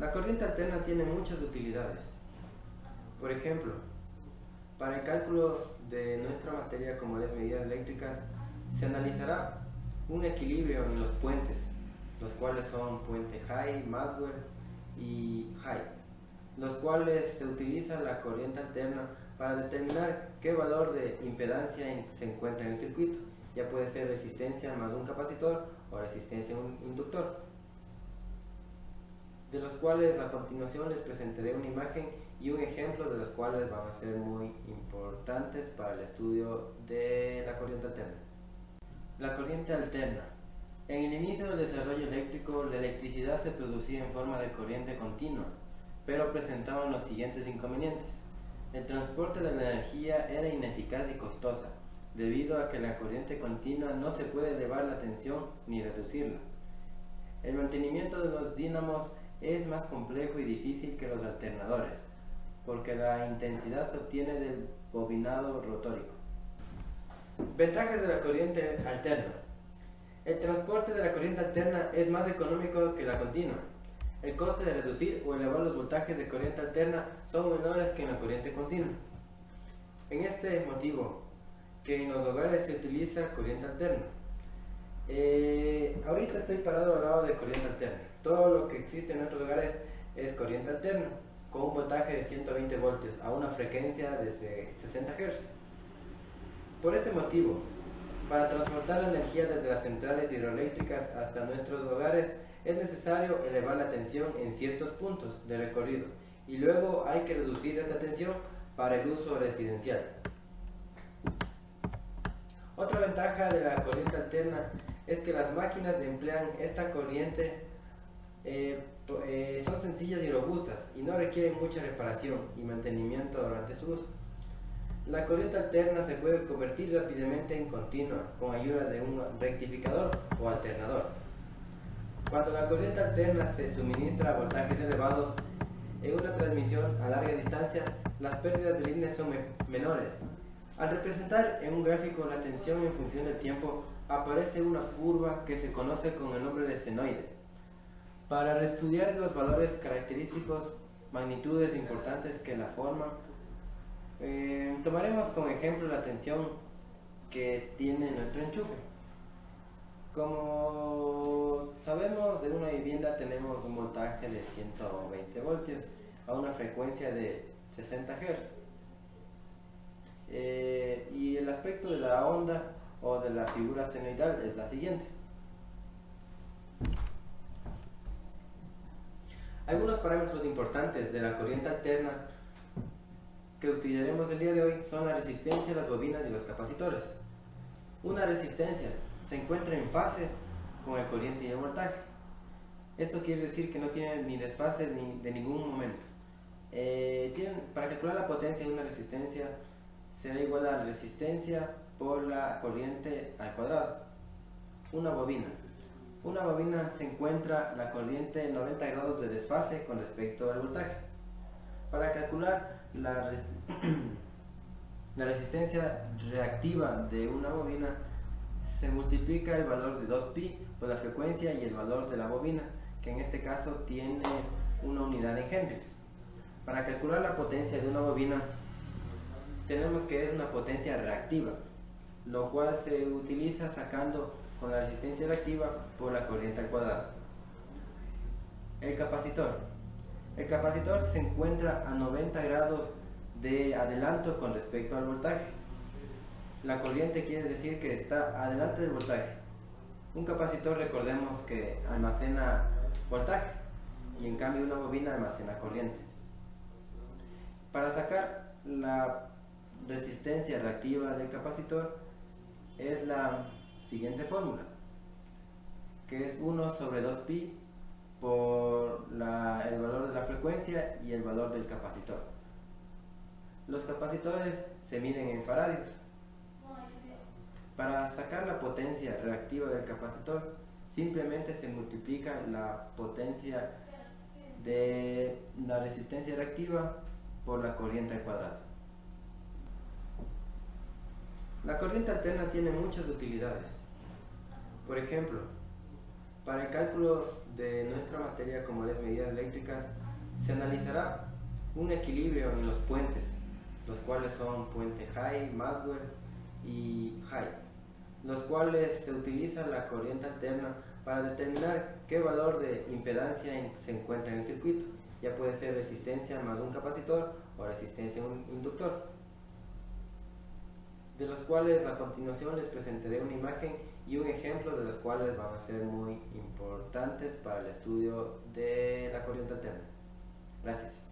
La corriente alterna tiene muchas utilidades. Por ejemplo, para el cálculo de nuestra materia como las medidas eléctricas, se analizará un equilibrio en los puentes, los cuales son puente High, Maxwell y High, los cuales se utiliza la corriente alterna para determinar qué valor de impedancia se encuentra en el circuito. Ya puede ser resistencia más un capacitor o resistencia un inductor, de los cuales a continuación les presentaré una imagen y un ejemplo de los cuales van a ser muy importantes para el estudio de la corriente alterna. La corriente alterna. En el inicio del desarrollo eléctrico, la electricidad se producía en forma de corriente continua, pero presentaban los siguientes inconvenientes. El transporte de la energía era ineficaz y costosa, debido a que la corriente continua no se puede elevar la tensión ni reducirla. El mantenimiento de los dínamos es más complejo y difícil que los alternadores, porque la intensidad se obtiene del bobinado rotórico. Ventajas de la corriente alterna. El transporte de la corriente alterna es más económico que la continua. El coste de reducir o elevar los voltajes de corriente alterna son menores que en la corriente continua. En este motivo, que en los hogares se utiliza corriente alterna. Ahorita estoy parado al lado de corriente alterna. Todo lo que existe en nuestros hogares es corriente alterna, con un voltaje de 120 voltios a una frecuencia de 60 Hz. Por este motivo, para transportar la energía desde las centrales hidroeléctricas hasta nuestros hogares, es necesario elevar la tensión en ciertos puntos de recorrido y luego hay que reducir esta tensión para el uso residencial. Otra ventaja de la corriente alterna es que las máquinas emplean esta corriente son sencillas y robustas y no requieren mucha reparación y mantenimiento durante su uso. La corriente alterna se puede convertir rápidamente en continua con ayuda de un rectificador o alternador. Cuando la corriente alterna se suministra a voltajes elevados en una transmisión a larga distancia, las pérdidas de línea son menores. Al representar en un gráfico la tensión en función del tiempo, aparece una curva que se conoce con el nombre de senoide. Para estudiar los valores característicos, magnitudes importantes que la forman, tomaremos como ejemplo la tensión que tiene nuestro enchufe. Como sabemos, de una vivienda tenemos un voltaje de 120 voltios a una frecuencia de 60 Hz. Y el aspecto de la onda o de la figura senoidal es la siguiente. Algunos parámetros importantes de la corriente alterna que estudiaremos el día de hoy son la resistencia, las bobinas y los capacitores. Una resistencia se encuentra en fase con el corriente y el voltaje. Esto quiere decir que no tiene ni desfase ni de ningún momento. Para calcular la potencia de una resistencia será igual a la resistencia por la corriente al cuadrado. Una bobina. Una bobina se encuentra la corriente en 90 grados de desfase con respecto al voltaje. Para calcular la resistencia reactiva de una bobina, se multiplica el valor de 2pi por la frecuencia y el valor de la bobina, que en este caso tiene una unidad en henries. Para calcular la potencia de una bobina, tenemos que es una potencia reactiva, lo cual se utiliza sacando con la resistencia reactiva por la corriente al cuadrado. El capacitor. El capacitor se encuentra a 90 grados de adelanto con respecto al voltaje. La corriente quiere decir que está adelante del voltaje. Un capacitor, recordemos que almacena voltaje y en cambio una bobina almacena corriente. Para sacar la resistencia reactiva del capacitor es la siguiente fórmula, que es 1 sobre 2pi por el valor de la frecuencia y el valor del capacitor. Los capacitores se miden en faradios. Para sacar la potencia reactiva del capacitor, simplemente se multiplica la potencia de la resistencia reactiva por la corriente al cuadrado. La corriente alterna tiene muchas utilidades. Por ejemplo, Para el cálculo de nuestra materia como las medidas eléctricas, se analizará un equilibrio en los puentes, los cuales son puente High, Maxwell y High, los cuales se utiliza la corriente alterna para determinar qué valor de impedancia se encuentra en el circuito, ya puede ser resistencia más un capacitor o resistencia un inductor, de los cuales a continuación les presentaré una imagen y un ejemplo de los cuales van a ser muy importantes para el estudio de la corriente alterna. Gracias.